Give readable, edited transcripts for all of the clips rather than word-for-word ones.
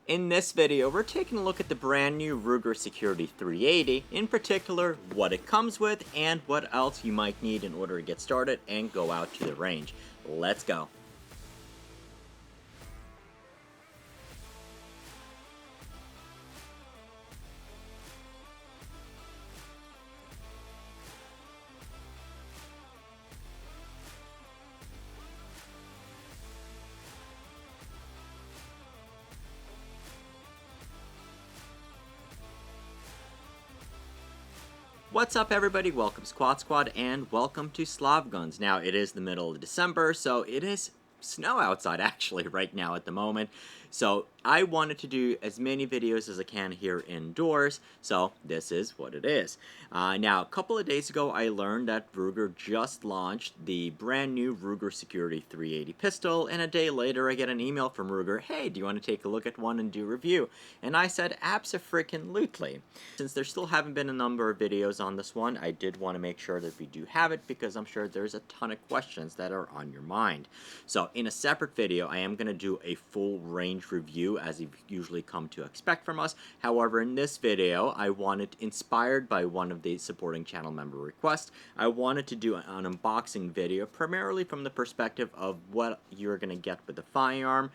In this video, we're taking a look at the brand new Ruger Security-380, in particular, what it comes with, and what else you might need in order to get started and go out to the range. Let's go. What's up, everybody? Welcome Squad, and welcome to Slav Guns. Now, it is the middle of December, so it is snow outside actually right now at the moment. So I wanted to do as many videos as I can here indoors, so this is what it is. Now, a couple of days ago, I learned that Ruger just launched the brand new Ruger Security-380 pistol, and a day later I get an email from Ruger, hey, do you want to take a look at one and do a review? And I said, abso-freaking-lutely. Since there still haven't been a number of videos on this one, I did want to make sure that we do have it, because I'm sure there's a ton of questions that are on your mind. So in a separate video, I am going to do a full range review, as you've usually come to expect from us. However, in this video, I wanted, inspired by one of the supporting channel member requests, I wanted to do an unboxing video, primarily from the perspective of what you're going to get with the firearm,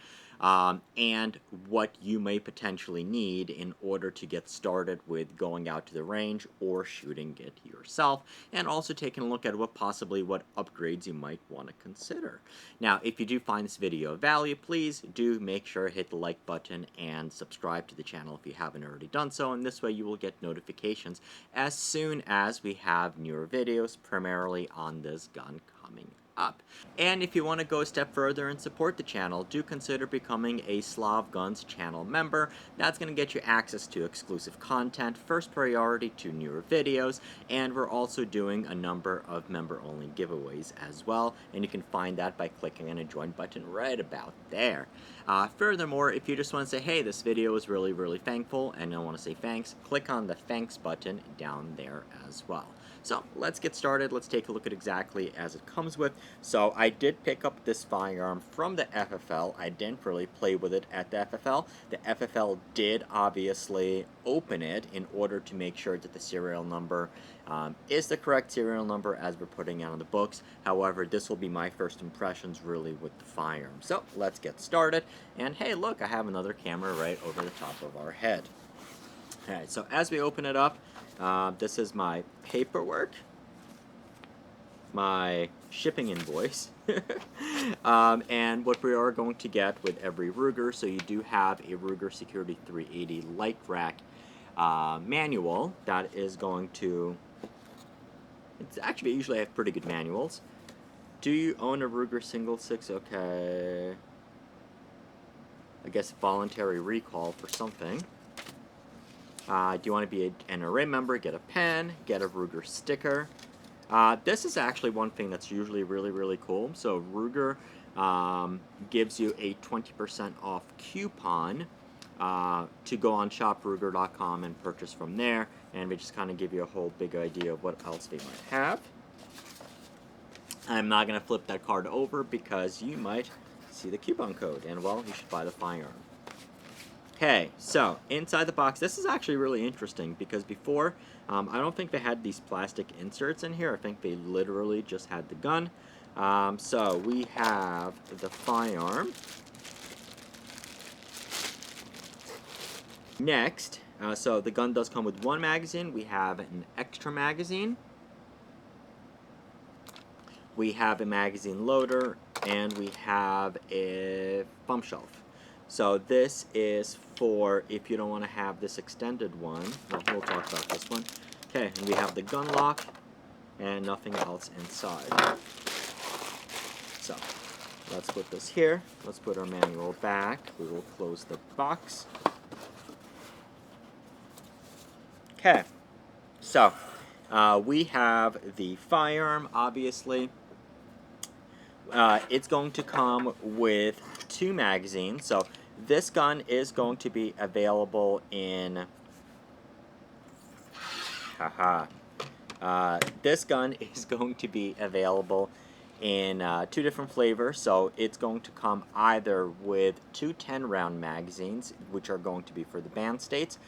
and what you may potentially need in order to get started with going out to the range or shooting it yourself, and also taking a look at what upgrades you might want to consider. Now, if you do find this video of value, please do make sure to hit the like button and subscribe to the channel if you haven't already done so, and this way you will get notifications as soon as we have newer videos, primarily on this gun, coming up. And if you want to go a step further and support the channel, do consider becoming a Slav Guns channel member. That's going to get you access to exclusive content, first priority to newer videos, and we're also doing a number of member-only giveaways as well, and you can find that by clicking on a join button right about there. Furthermore, if you just want to say, hey, this video was really thankful, and I want to say thanks, click on the thanks button down there as well. So let's get started. Let's take a look at exactly as it comes with. So I did pick up this firearm from the FFL. I didn't really play with it at the FFL. The FFL did obviously open it in order to make sure that the serial number is the correct serial number as we're putting it on the books. However, this will be my first impressions really with the firearm. So let's get started. And hey, look, I have another camera right over the top of our head. Alright, so as we open it up, this is my paperwork, my shipping invoice, and what we are going to get with every Ruger. So you do have a Ruger Security-380 light rack manual that is going to, it's actually, I usually have pretty good manuals. Do you own a Ruger single six? Okay, I guess voluntary recall for something. Do you want to be an NRA member? Get a pen, get a Ruger sticker. This is actually one thing that's usually really cool. So Ruger gives you a 20% off coupon to go on shopruger.com and purchase from there, and we just kind of give you a whole big idea of what else they might have. I'm not going to flip that card over because you might see the coupon code, and well, you should buy the firearm. Okay, so inside the box, this is actually really interesting because before, I don't think they had these plastic inserts in here. I think they literally just had the gun. So we have the firearm. Next, so the gun does come with one magazine. We have an extra magazine. We have a magazine loader, and we have a pump shelf. So this is for if you don't want to have this extended one. We'll talk about this one. Okay, and we have the gun lock and nothing else inside. So let's put this here. Let's put our manual back. We will close the box. Okay, so we have the firearm, obviously. It's going to come with 2 magazines. So this gun is going to be available in this gun is going to be available in 2 different flavors. So it's going to come either with 2 10-round magazines, which are going to be for the banned states,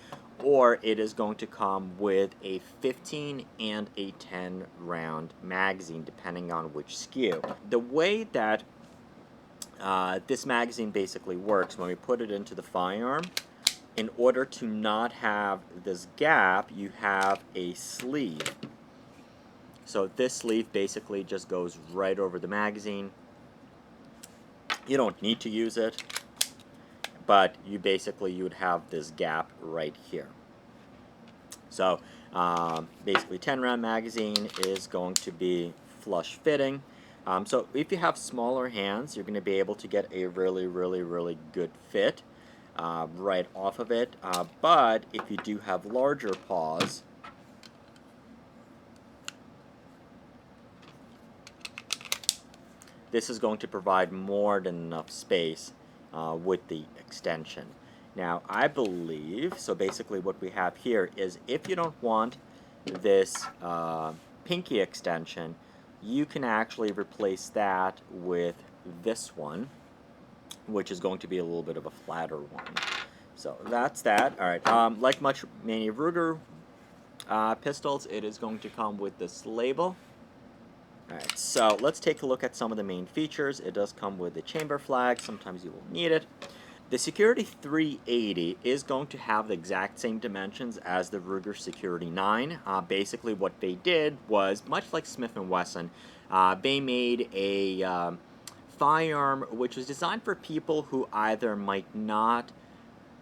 or it is going to come with a 15 and a 10-round magazine, depending on which SKU. The way that this magazine basically works, when we put it into the firearm, in order to not have this gap, you have a sleeve. So this sleeve basically just goes right over the magazine. You don't need to use it, but you would have this gap right here. So basically 10-round magazine is going to be flush fitting. So if you have smaller hands, you're going to be able to get a really good fit right off of it. But if you do have larger paws, this is going to provide more than enough space with the extension. Now, I believe, so basically what we have here is if you don't want this pinky extension, you can actually replace that with this one, which is going to be a little bit of a flatter one. So that's that. All right. Like many Ruger pistols, it is going to come with this label. Alright, so let's take a look at some of the main features. It does come with the chamber flag. Sometimes you will need it. The Security-380 is going to have the exact same dimensions as the Ruger Security-9. Basically what they did was, much like Smith & Wesson, they made a firearm which was designed for people who either might not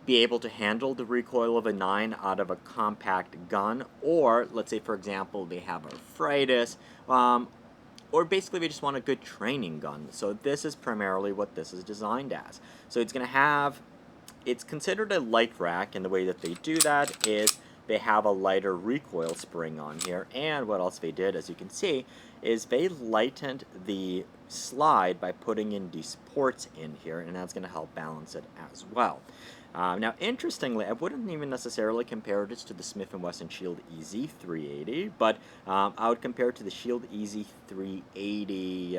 be able to handle the recoil of a 9 out of a compact gun, or let's say, for example, they have arthritis, or basically they just want a good training gun. So this is primarily what this is designed as. So it's going to have, it's considered a light rack, and the way that they do that is they have a lighter recoil spring on here. And what else they did, as you can see, is they lightened the slide by putting in these ports in here, and that's going to help balance it as well. Now, interestingly, I wouldn't even necessarily compare this to the Smith & Wesson Shield EZ 380, but I would compare it to the Shield EZ 380,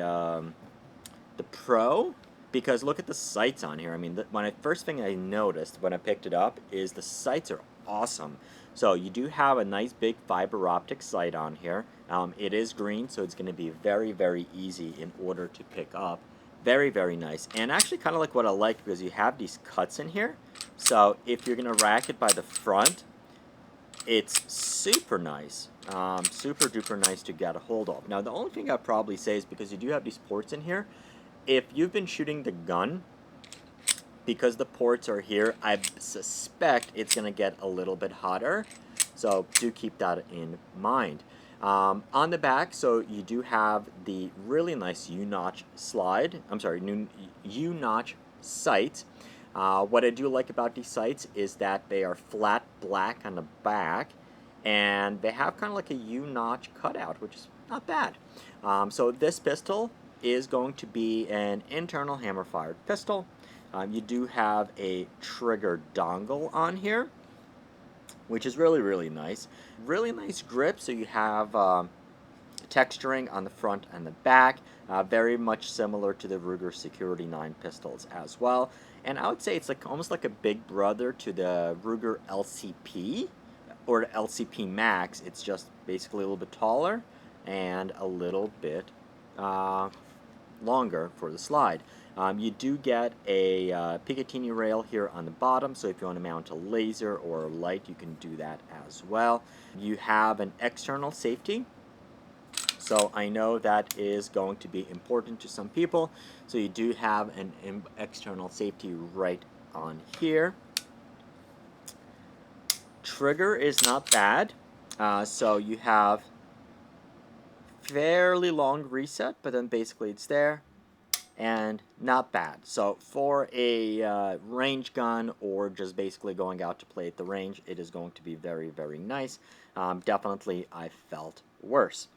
the Pro, because look at the sights on here. I mean, first thing I noticed when I picked it up is the sights are awesome. So you do have a nice big fiber optic sight on here. It is green, so it's going to be very easy in order to pick up. Very nice, and actually kind of like what I like, because you have these cuts in here. So if you're going to rack it by the front, it's super nice, super duper nice to get a hold of. Now the only thing I'd probably say is, because you do have these ports in here, if you've been shooting the gun, because the ports are here, I suspect it's going to get a little bit hotter, so do keep that in mind. On the back, so you do have the really nice U-notch slide, U-notch sight. What I do like about these sights is that they are flat black on the back, and they have kind of like a U-notch cutout, which is not bad. So this pistol is going to be an internal hammer-fired pistol. You do have a trigger dongle on here, which is really nice. Really nice grip, so you have texturing on the front and the back, very much similar to the Ruger Security-9 pistols as well. And I would say it's like almost like a big brother to the Ruger LCP or the LCP Max. It's just basically a little bit taller and a little bit longer for the slide. You do get a Picatinny rail here on the bottom, so if you want to mount a laser or a light, you can do that as well. You have an external safety, so I know that is going to be important to some people. So you do have an external safety right on here. Trigger is not bad, so you have fairly long reset, but then basically it's there. And not bad. So for a range gun, or just basically going out to play at the range, it is going to be very nice. Definitely I felt worse.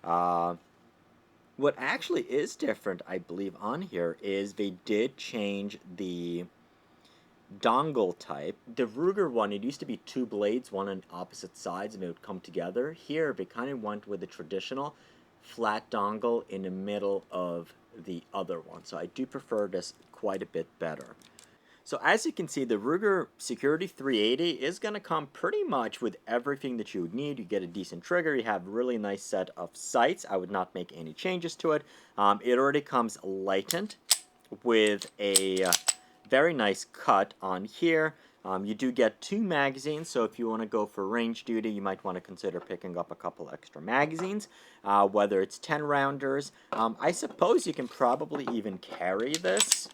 What actually is different, I believe, on here is they did change the dongle type. The Ruger one, it used to be 2 blades, one on opposite sides, and it would come together. Here they kind of went with the traditional flat dongle in the middle of the other one. So I do prefer this quite a bit better. So as you can see, the Ruger Security-380 is going to come pretty much with everything that you would need. You get a decent trigger, you have a really nice set of sights. I would not make any changes to it. It already comes lightened with a very nice cut on here. You do get 2 magazines, so if you want to go for range duty, you might want to consider picking up a couple extra magazines, whether it's 10 rounders. I suppose you can probably even carry this.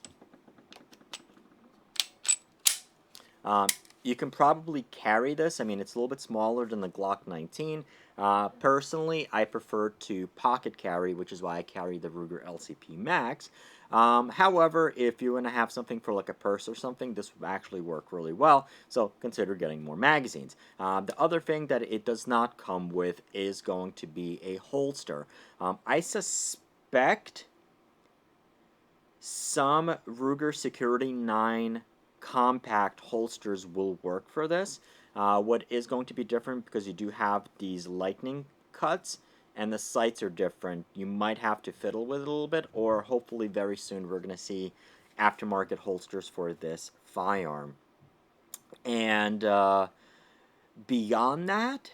You can probably carry this. I mean, it's a little bit smaller than the Glock 19. Personally, I prefer to pocket carry, which is why I carry the Ruger LCP Max. However, if you want to have something for like a purse or something, this would actually work really well, so consider getting more magazines. The other thing that it does not come with is going to be a holster. I suspect some Ruger Security 9 compact holsters will work for this. What is going to be different, because you do have these lightning cuts and the sights are different, you might have to fiddle with it a little bit, or hopefully very soon we're going to see aftermarket holsters for this firearm. And beyond that,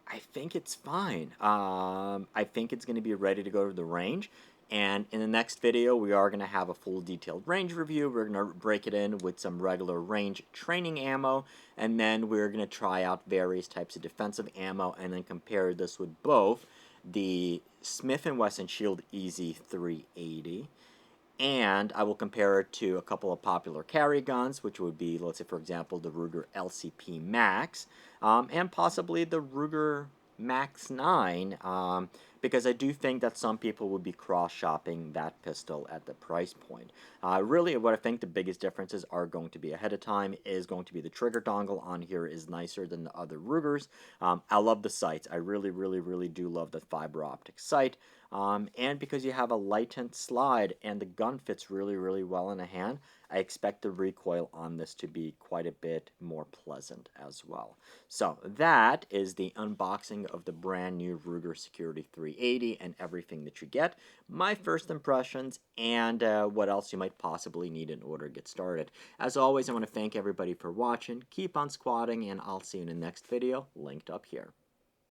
I think it's fine. I think it's going to be ready to go to the range. And in the next video, we are going to have a full detailed range review. We're going to break it in with some regular range training ammo. And then we're going to try out various types of defensive ammo and then compare this with both the Smith & Wesson Shield EZ-380. And I will compare it to a couple of popular carry guns, which would be, let's say, for example, the Ruger LCP Max, and possibly the Ruger Max 9, because I do think that some people would be cross-shopping that pistol at the price point. Really, what I think the biggest differences are going to be ahead of time is going to be the trigger dongle on here is nicer than the other Rugers. I love the sights. I really, really, really do love the fiber optic sight. And because you have a lightened slide and the gun fits really, really well in a hand, I expect the recoil on this to be quite a bit more pleasant as well. So that is the unboxing of the brand new Ruger Security-380 and everything that you get, my first impressions, and what else you might possibly need in order to get started. As always, I want to thank everybody for watching. Keep on squatting, and I'll see you in the next video, linked up here.